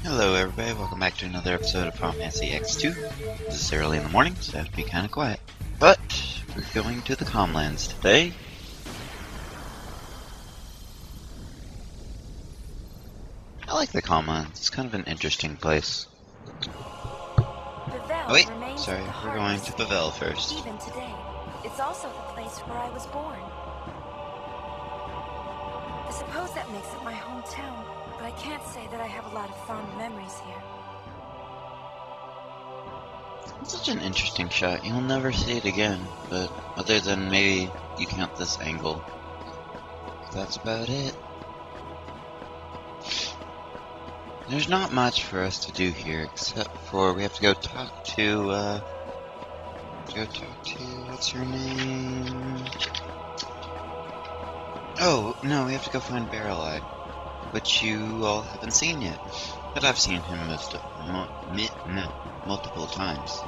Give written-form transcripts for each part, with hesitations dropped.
Hello everybody, welcome back to another episode of Final Fantasy X-2. This is early in the morning, so I have to be kind of quiet. But, we're going to the Comlands today. I like the Comlands, it's kind of an interesting place. Oh wait, sorry, we're going to Pavel first. Even today, it's also the place where I was born. I suppose that makes it my hometown, but I can't say that I have a lot of fond memories here. It's such an interesting shot, you'll never see it again, but other than maybe you count this angle, that's about it. There's not much for us to do here, except for we have to go talk to, what's her name? Oh, no, we have to go find Barrel-Eye, which you all haven't seen yet, but I've seen him multiple times.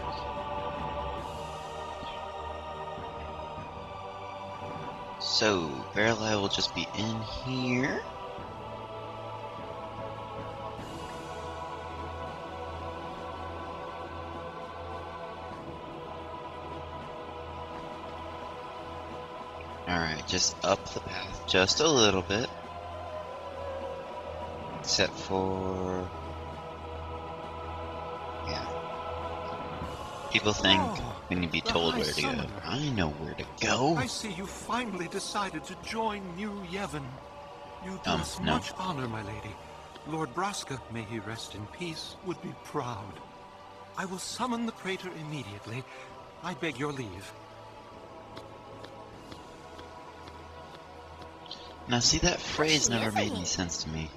So, Barrel-Eye will just be in here. Alright, just up the path just a little bit. Except for... yeah. People think when you be told where to go. I know where to go. I see you finally decided to join New Yevon. You do us much honor, my lady. Lord Braska, may he rest in peace, would be proud. I will summon the praetor immediately. I beg your leave. Now see, that phrase never made any sense to me.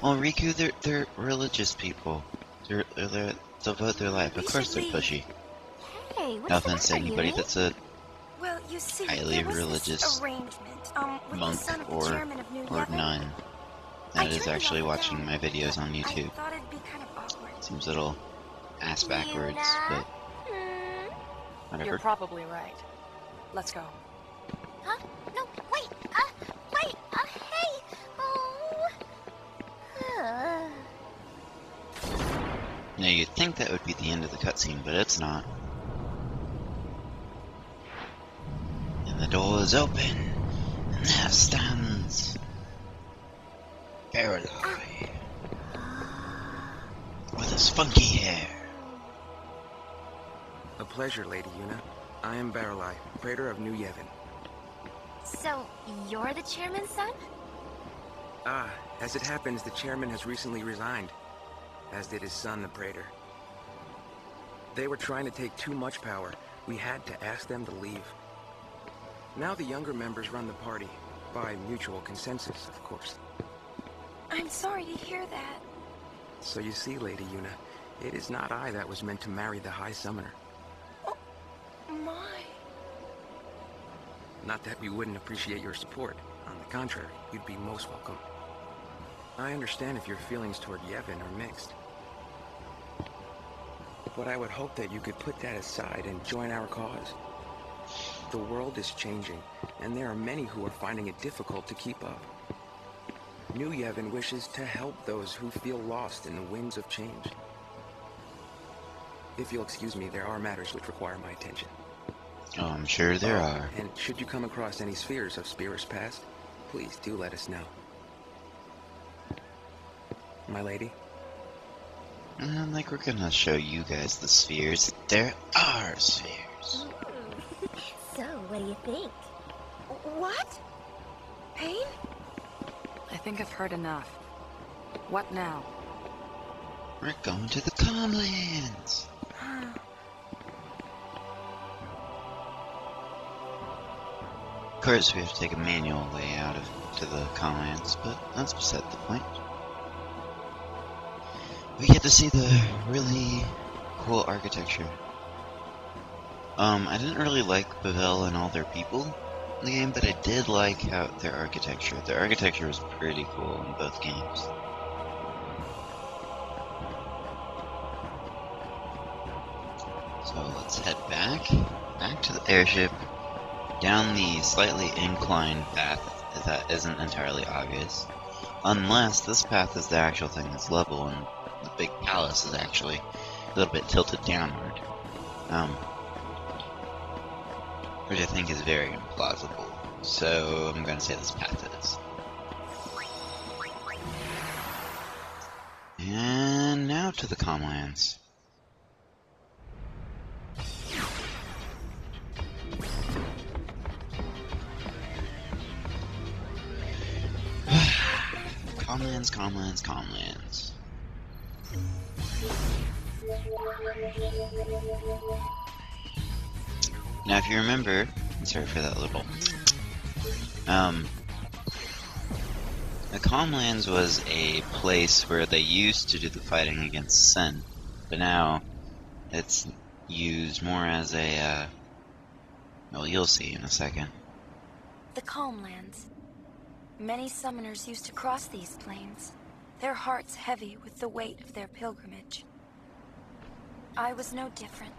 Well, Riku, they're religious people. They'll devote their life. Of course they're pushy. Hey, what's No offense to anybody that's a highly religious monk or nun that is actually watching my videos on YouTube. Seems a little ass backwards, but whatever. You're probably right. Let's go. Huh? No, wait, hey! Oh. Now you'd think that would be the end of the cutscene, but it's not. And the door is open, and there stands Barrel-Eye with his funky hair. A pleasure, Lady Yuna. I am Barrel-Eye, praetor of New Yevon. So, you're the chairman's son? Ah, as it happens, the chairman has recently resigned, as did his son, the praetor. They were trying to take too much power. We had to ask them to leave. Now the younger members run the party, by mutual consensus, of course. I'm sorry to hear that. So you see, Lady Yuna, it is not I that was meant to marry the High Summoner. Oh, my. Not that we wouldn't appreciate your support. On the contrary, you'd be most welcome. I understand if your feelings toward Yevon are mixed. But I would hope that you could put that aside and join our cause. The world is changing, and there are many who are finding it difficult to keep up. New Yevon wishes to help those who feel lost in the winds of change. If you'll excuse me, there are matters which require my attention. Oh, I'm sure there are. And should you come across any spheres of Spear's past, please do let us know. My lady? Like we're gonna show you guys the spheres. There are spheres. So, what do you think? What? Pain? I think I've heard enough. What now? We're going to the Comlands. Of course, we have to take a manual way out to the Comlands, but that's beside the point. We get to see the really cool architecture. I didn't really like Pavel and all their people in the game, but I did like how their architecture. Their architecture was pretty cool in both games. So let's head back to the airship, down the slightly inclined path that isn't entirely obvious. Unless this path is the actual thing that's level and the big palace is actually a little bit tilted downward. Which I think is very implausible. So I'm going to say this path is. And now to the Comlands. Comlands. Now, if you remember, sorry for that little. The Comlands was a place where they used to do the fighting against Sin, but now it's used more as a. Well, you'll see in a second. The Calmlands. Many summoners used to cross these plains, their hearts heavy with the weight of their pilgrimage. I was no different,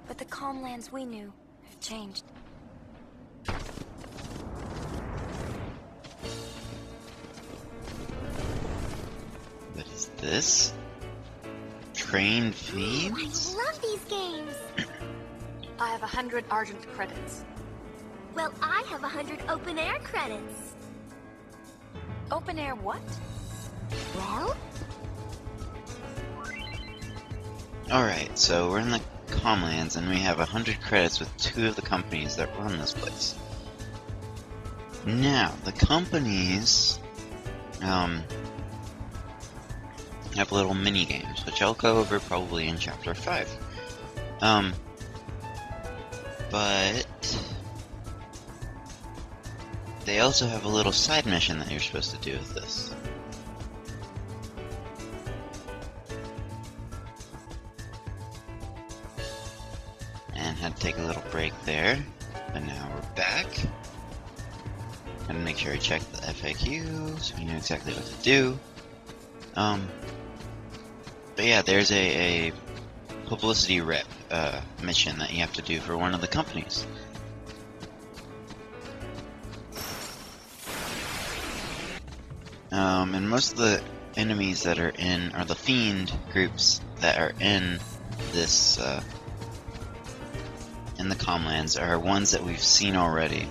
but the Calmlands we knew have changed. What is this? Trained fiends? I love these games! I have 100 Argent credits. Well, I have 100 open air credits. Open air what? Well? Alright, so we're in the Comlands and we have 100 credits with 2 of the companies that run this place. Now, the companies have little mini games, which I'll go over probably in chapter 5. But they also have a little side mission that you're supposed to do with this. And had to take a little break there, but now we're back. Gotta make sure I check the FAQ so we know exactly what to do. But yeah, there's a publicity rep mission that you have to do for one of the companies. And most of the enemies that are in, or the fiend groups that are in this, in the Comlands are ones that we've seen already.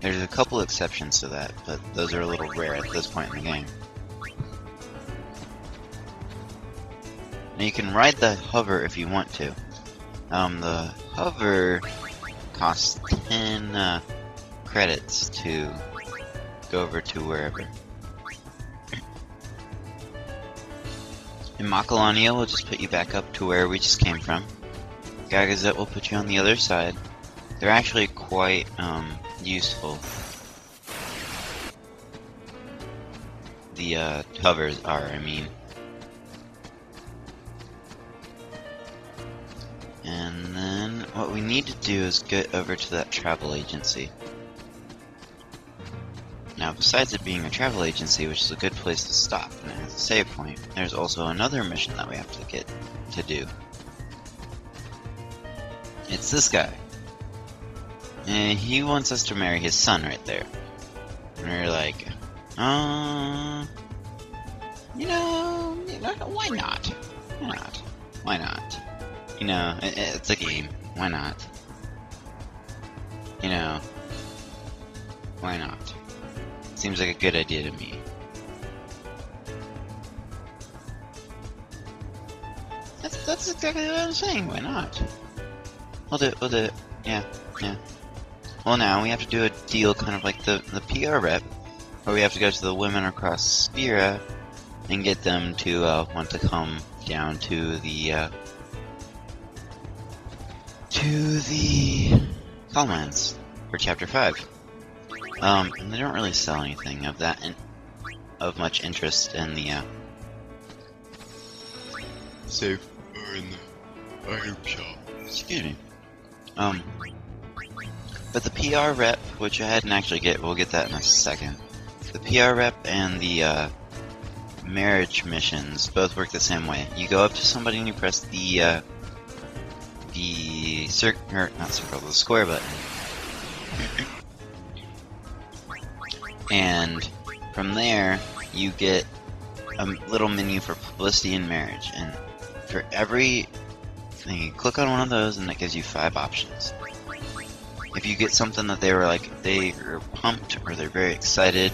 There's a couple exceptions to that, but those are a little rare at this point in the game. Now you can ride the hover if you want to. The hover costs 10 credits to go over to wherever. And Makalania will just put you back up to where we just came from. Gagazet will put you on the other side. They're actually quite useful. The hovers are, I mean. And then what we need to do is get over to that travel agency. Now, besides it being a travel agency, which is a good place to stop and it has a save point, there's also another mission that we have to get to do. It's this guy. And he wants us to marry his son right there. And we're like, you know, why not? Why not? Why not? You know, it's a game. Why not? You know, why not? Seems like a good idea to me. That's exactly what I'm saying. Why not? We'll do it. Yeah. Well, now we have to do a deal kind of like the PR rep, where we have to go to the women across Spira and get them to want to come down to the Comlands for Chapter 5. And they don't really sell anything of that of much interest in the safe or in the item shop. Excuse me. But the PR rep, which I hadn't actually we'll get that in a second. The PR rep and the marriage missions both work the same way. You go up to somebody and you press the square button, And from there, you get a little menu for publicity and marriage. And for every thing, you click on one of those, and it gives you 5 options. If you get something that they are pumped or they're very excited,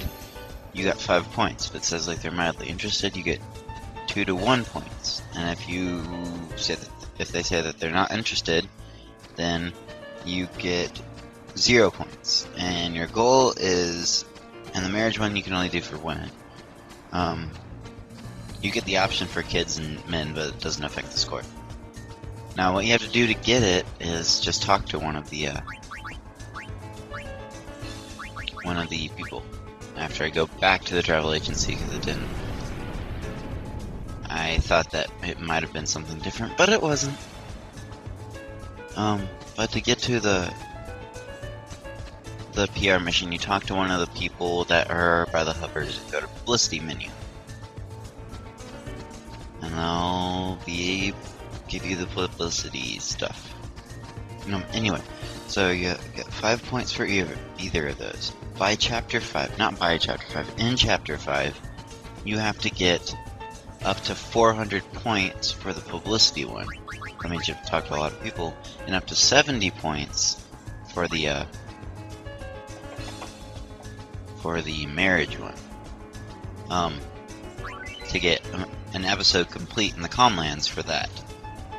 you got 5 points. If it says like they're mildly interested, you get 2 to 1 points. And if they say that they're not interested, then you get 0 points. And your goal is, and the marriage one you can only do for women. You get the option for kids and men, but it doesn't affect the score. Now, what you have to do to get it is just talk to one of the people. After I go back to the travel agency, because it didn't. I thought that it might have been something different, but it wasn't. But to get to the PR mission, you talk to one of the people that are by the hovers and go to publicity menu. And they'll give you the publicity stuff. Anyway, so you get 5 points for either of those. By Chapter 5, not by Chapter 5, in Chapter 5, you have to get up to 400 points for the publicity one. That means you have to talk to a lot of people, and up to 70 points for the marriage one. To get an episode complete in the Comlands for that.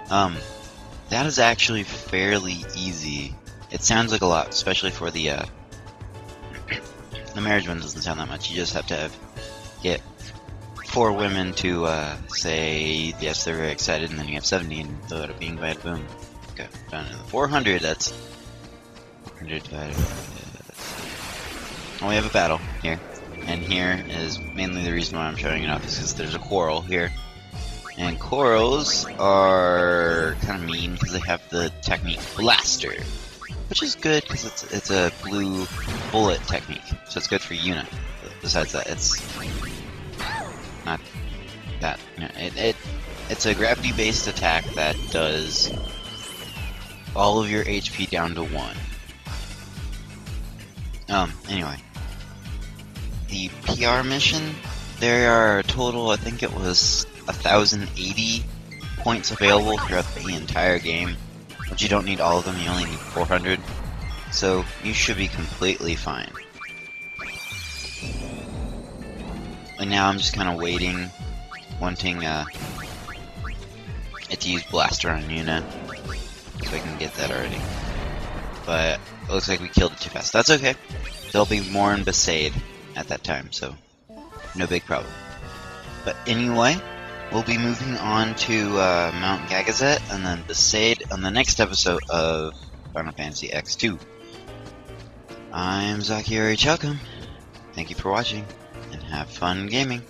That is actually fairly easy. It sounds like a lot, especially for the marriage one doesn't sound that much. You just have to get 4 women to say yes, they're very excited, and then you have 70, and they'll end up being invited. Boom. Okay, done. And 400. That's 400 divided by. Oh, we have a battle here, and here is mainly the reason why I'm showing it off is because there's a coral here, and corals are kind of mean because they have the technique Blaster, which is good because it's a blue bullet technique, so it's good for Yuna. Besides that, it's not that. It's a gravity-based attack that does all of your HP down to 1. Anyway, the PR mission, there are a total, I think it was 1,080 points available throughout the entire game, but you don't need all of them, you only need 400, so you should be completely fine. And now I'm just kind of waiting, wanting it to use Blaster on Yuna, so I can get that already. But it looks like we killed it too fast. That's okay. There'll be more in Besaid at that time, so no big problem. But anyway, we'll be moving on to Mount Gagazet and then Besaid on the next episode of Final Fantasy X-2. I'm Zakiori Chalcom. Thank you for watching, and have fun gaming.